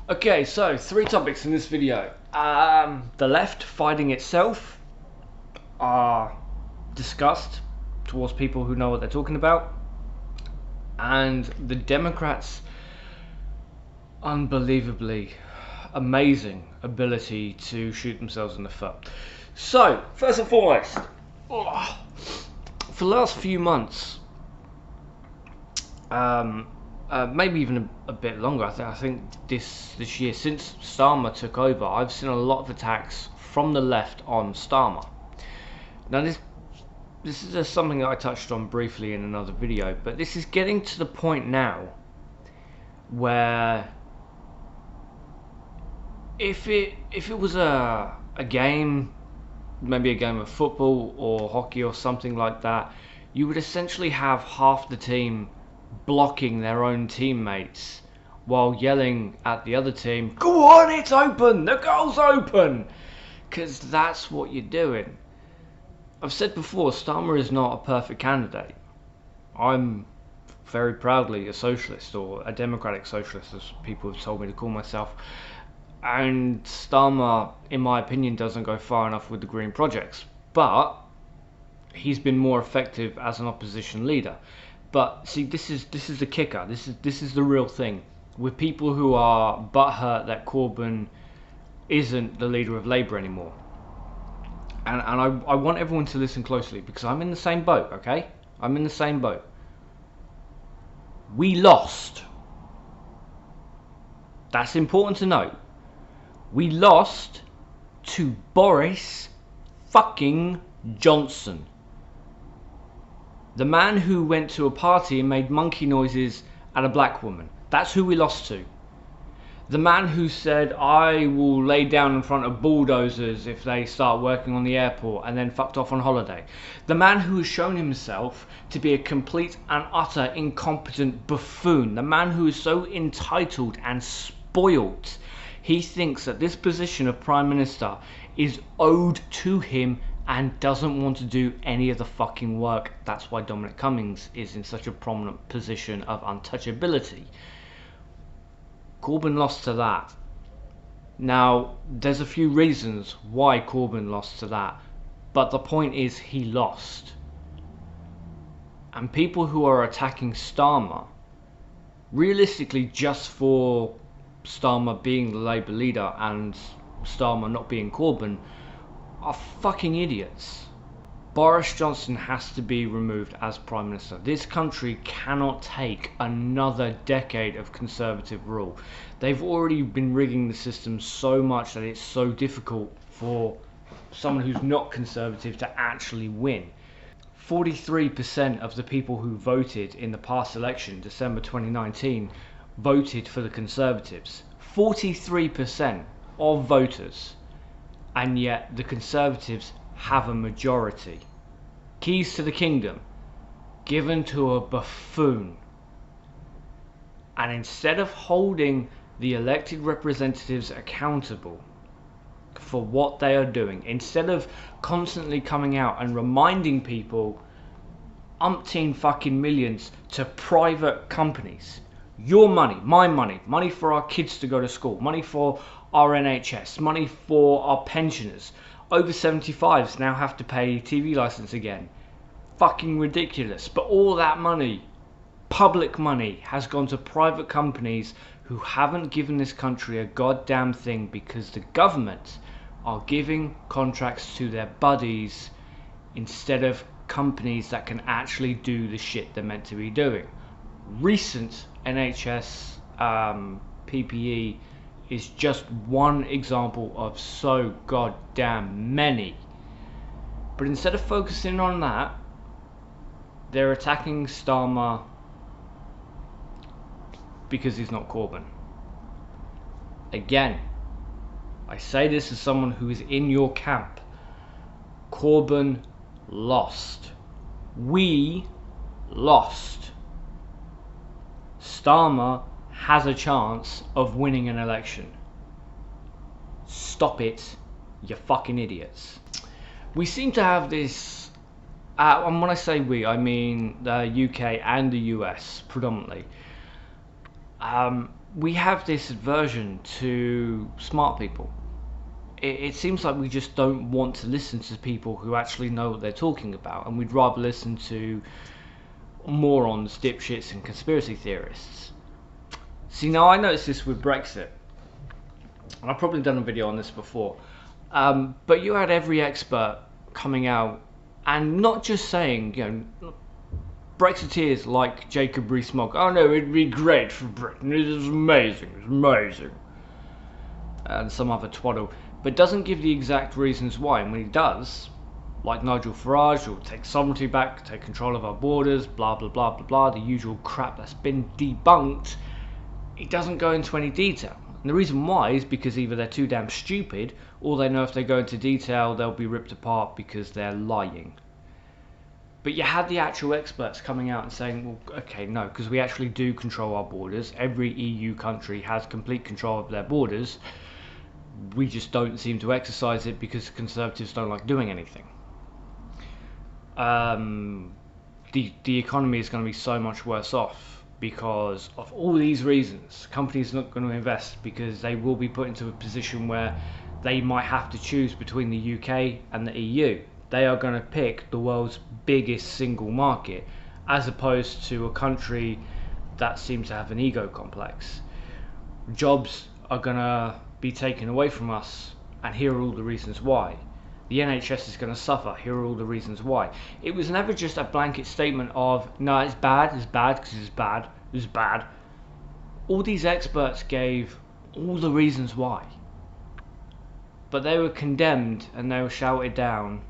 Okay, so 3 topics in this video. The left fighting itself are discussed towards people who know what they're talking about, and the Democrats' unbelievably amazing ability to shoot themselves in the foot. So, first and foremost, for the last few months, maybe even a bit longer. I think this year, since Starmer took over, I've seen a lot of attacks from the left on Starmer. Now this is just something that I touched on briefly in another video, but this is getting to the point now where if it was a game, maybe a game of football or hockey or something like that, you would essentially have half the team blocking their own teammates while yelling at the other team, "Go on, it's open, the goal's open!" Because that's what you're doing. I've said before, Starmer is not a perfect candidate. I'm very proudly a socialist, or a democratic socialist, as people have told me to call myself. And Starmer, in my opinion, doesn't go far enough with the green projects. But he's been more effective as an opposition leader. But see, this is the kicker. This is the real thing. With people who are butthurt that Corbyn isn't the leader of Labour anymore. And I want everyone to listen closely, because I'm in the same boat, okay? I'm in the same boat. We lost. That's important to note. We lost to Boris fucking Johnson. The man who went to a party and made monkey noises at a black woman. That's who we lost to. The man who said, "I will lay down in front of bulldozers if they start working on the airport," and then fucked off on holiday. The man who has shown himself to be a complete and utter incompetent buffoon. The man who is so entitled and spoilt, he thinks that this position of Prime Minister is owed to him and doesn't want to do any of the fucking work. That's why Dominic Cummings is in such a prominent position of untouchability. Corbyn lost to that. Now, there's a few reasons why Corbyn lost to that, but the point is he lost. And people who are attacking Starmer, realistically just for Starmer being the Labour leader and Starmer not being Corbyn, are fucking idiots. Boris Johnson has to be removed as Prime Minister. This country cannot take another decade of Conservative rule. They've already been rigging the system so much that it's so difficult for someone who's not Conservative to actually win. 43% of the people who voted in the past election, December 2019, voted for the Conservatives. 43% of voters. And yet the Conservatives have a majority. Keys to the kingdom given to a buffoon. And instead of holding the elected representatives accountable for what they are doing, instead of constantly coming out and reminding people umpteen fucking millions to private companies, your money, my money, money for our kids to go to school, money for our NHS, money for our pensioners. Over 75s now have to pay TV license again. Fucking ridiculous. But all that money, public money, has gone to private companies who haven't given this country a goddamn thing, because the government are giving contracts to their buddies instead of companies that can actually do the shit they're meant to be doing. Recent NHS PPE is just one example of so goddamn many. But instead of focusing on that, they're attacking Starmer because he's not Corbyn. Again, I say this as someone who is in your camp. Corbyn lost. We lost. Starmer has a chance of winning an election. Stop it, you fucking idiots. We seem to have this, and when I say we, I mean the UK and the US predominantly. we have this aversion to smart people. It seems like we just don't want to listen to people who actually know what they're talking about, and we'd rather listen to morons, dipshits, and conspiracy theorists. See, now I noticed this with Brexit, and I've probably done a video on this before, but you had every expert coming out and not just saying, Brexiteers like Jacob Rees-Mogg, oh no, it'd be great for Britain, it is amazing, it's amazing, and some other twaddle, but doesn't give the exact reasons why. And when he does, like Nigel Farage, will take sovereignty back, take control of our borders, blah blah blah blah blah, the usual crap that's been debunked, he doesn't go into any detail. And the reason why is because either they're too damn stupid, or they know if they go into detail they'll be ripped apart because they're lying. But you had the actual experts coming out and saying, well, okay, no, because we actually do control our borders. Every EU country has complete control of their borders. We just don't seem to exercise it because Conservatives don't like doing anything. The economy is going to be so much worse off because of all these reasons. Companies are not going to invest because they will be put into a position where they might have to choose between the UK and the EU. They are going to pick the world's biggest single market, as opposed to a country that seems to have an ego complex. Jobs are going to be taken away from us, and here are all the reasons why. The NHS is going to suffer, here are all the reasons why. It was never just a blanket statement of, no, it's bad because it's bad. All these experts gave all the reasons why. But they were condemned and they were shouted down,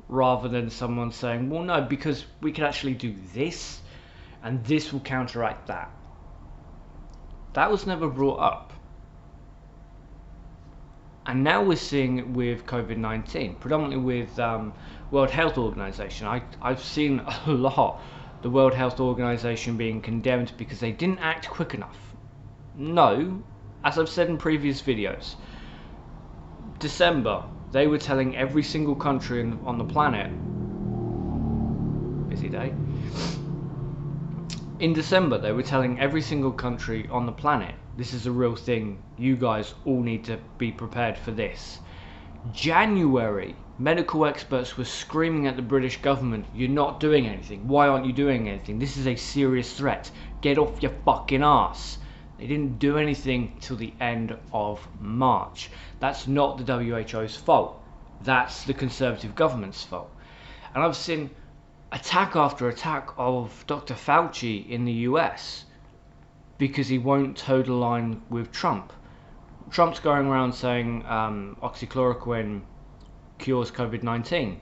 rather than someone saying, well no, because we can actually do this and this will counteract that. That was never brought up. And now we're seeing it with COVID-19, predominantly with World Health Organization. I've seen a lot the World Health Organization being condemned because they didn't act quick enough. No, as I've said in previous videos, December, they were telling every single country on the planet, busy day, in December they were telling every single country on the planet, this is a real thing, you guys all need to be prepared for this. January, medical experts were screaming at the British government, you're not doing anything, why aren't you doing anything, this is a serious threat, get off your fucking ass. They didn't do anything till the end of March. That's not the WHO's fault. That's the Conservative government's fault. And I've seen attack after attack of Dr. Fauci in the US because he won't toe the line with Trump. Trump's going around saying oxychloroquine cures COVID-19.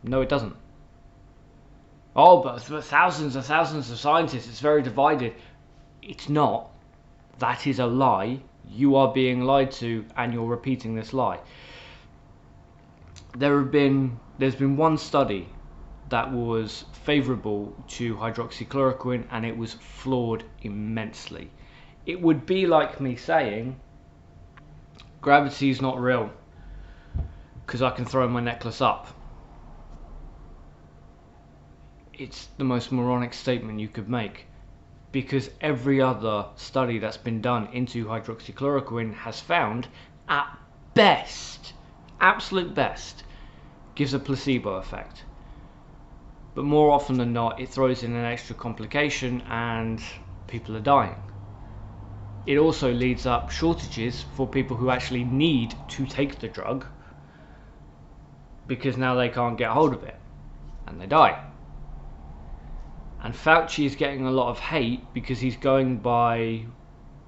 No, it doesn't. Oh, but thousands and thousands of scientists, it's very divided. It's not. That is a lie. You are being lied to and you're repeating this lie. There's been one study that was favourable to hydroxychloroquine and it was flawed immensely. It would be like me saying gravity is not real because I can throw my necklace up. It's the most moronic statement you could make, because every other study that's been done into hydroxychloroquine has found, at best, absolute best, gives a placebo effect. But more often than not, it throws in an extra complication and people are dying. It also leads up shortages for people who actually need to take the drug, because now they can't get hold of it and they die. And Fauci is getting a lot of hate because he's going by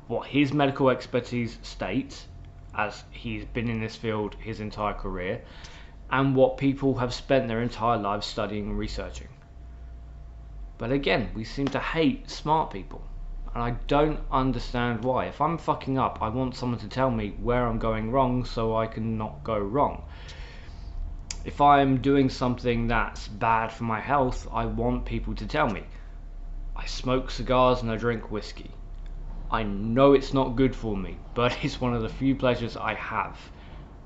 what his medical expertise states, as he's been in this field his entire career, and what people have spent their entire lives studying and researching. But again, we seem to hate smart people, and I don't understand why. If I'm fucking up, I want someone to tell me where I'm going wrong so I can not go wrong. If I'm doing something that's bad for my health, I want people to tell me. I smoke cigars and I drink whiskey. I know it's not good for me, but it's one of the few pleasures I have.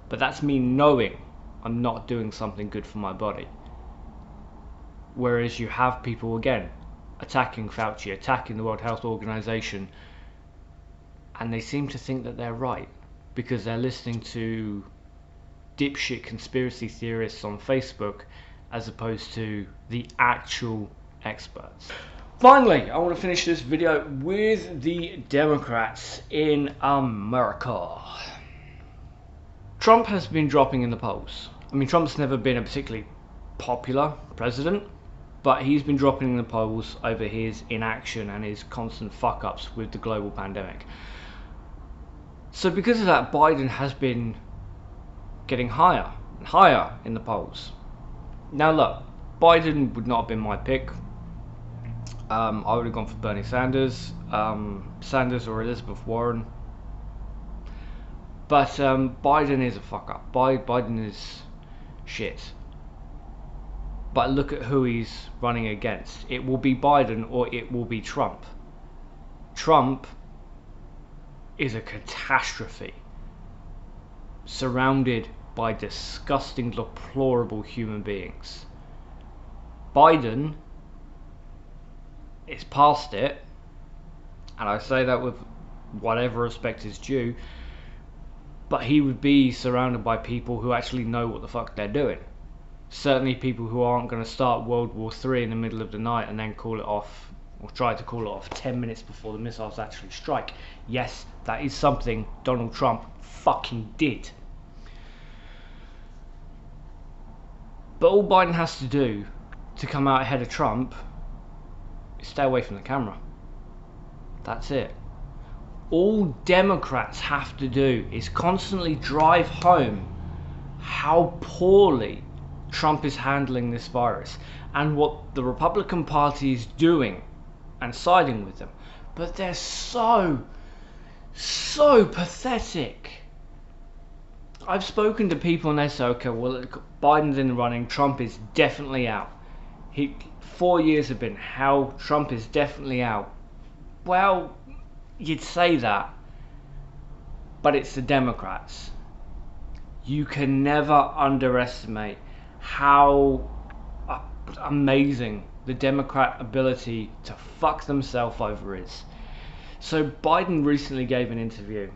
But that's me knowing I'm not doing something good for my body. Whereas you have people, again, attacking Fauci, attacking the World Health Organization, and they seem to think that they're right because they're listening to dipshit conspiracy theorists on Facebook as opposed to the actual experts. Finally, I want to finish this video with the Democrats in America. Trump has been dropping in the polls. I mean, Trump's never been a particularly popular president, but he's been dropping in the polls over his inaction and his constant fuck-ups with the global pandemic. So because of that, Biden has been getting higher and higher in the polls. Now look, Biden would not have been my pick. I would have gone for Bernie Sanders, Sanders or Elizabeth Warren. But Biden is a fuck up. Biden is shit. But look at who he's running against. It will be Biden or it will be Trump. Trump is a catastrophe, surrounded by disgusting, deplorable human beings. Biden is past it, and I say that with whatever respect is due, but he would be surrounded by people who actually know what the fuck they're doing. Certainly people who aren't going to start World War III in the middle of the night and then call it off, or try to call it off 10 minutes before the missiles actually strike. Yes, that is something Donald Trump fucking did. But all Biden has to do to come out ahead of Trump is stay away from the camera. That's it. All Democrats have to do is constantly drive home how poorly Trump is handling this virus and what the Republican Party is doing and siding with them. But they're so pathetic. I've spoken to people and they say, okay, well, Biden's in the running, Trump is definitely out. 4 years have been, how Trump is definitely out. Well, you'd say that, but it's the Democrats. You can never underestimate how amazing the Democrat ability to fuck themselves over is. So Biden recently gave an interview,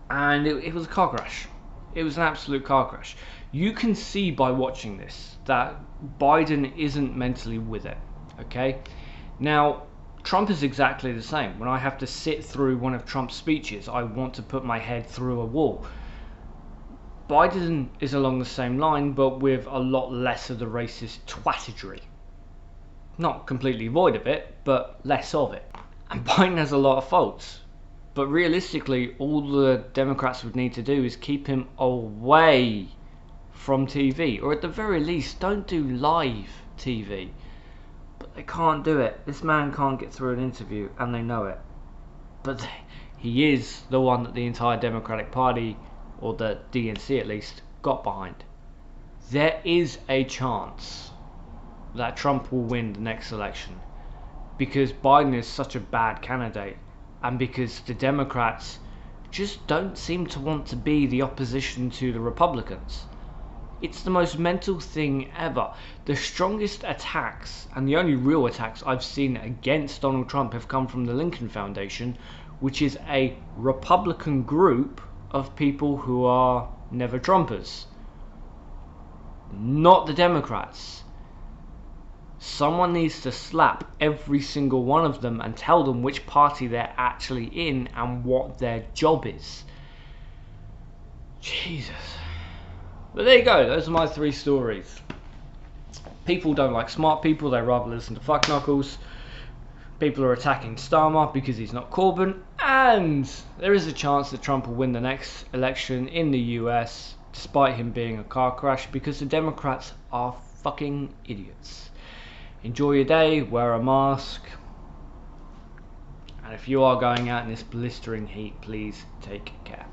and it was a car crash. It was an absolute car crash. You can see by watching this that Biden isn't mentally with it, okay? Now, Trump is exactly the same. When I have to sit through one of Trump's speeches, I want to put my head through a wall. Biden is along the same line, but with a lot less of the racist twattery. Not completely void of it, but less of it. And Biden has a lot of faults. But realistically, all the Democrats would need to do is keep him away from TV. Or at the very least, don't do live TV. But they can't do it. This man can't get through an interview, and they know it. But he is the one that the entire Democratic Party, or the DNC at least, got behind. There is a chance that Trump will win the next election because Biden is such a bad candidate, and because the Democrats just don't seem to want to be the opposition to the Republicans. It's the most mental thing ever. The strongest attacks, and the only real attacks I've seen against Donald Trump, have come from the Lincoln Foundation, which is a Republican group of people who are never Trumpers. Not the Democrats. Someone needs to slap every single one of them and tell them which party they're actually in and what their job is. Jesus. But there you go, those are my 3 stories. People don't like smart people, they rather listen to fuck knuckles. People are attacking Starmer because he's not Corbyn. And there is a chance that Trump will win the next election in the US, despite him being a car crash, because the Democrats are fucking idiots. Enjoy your day, wear a mask, and if you are going out in this blistering heat, please take care.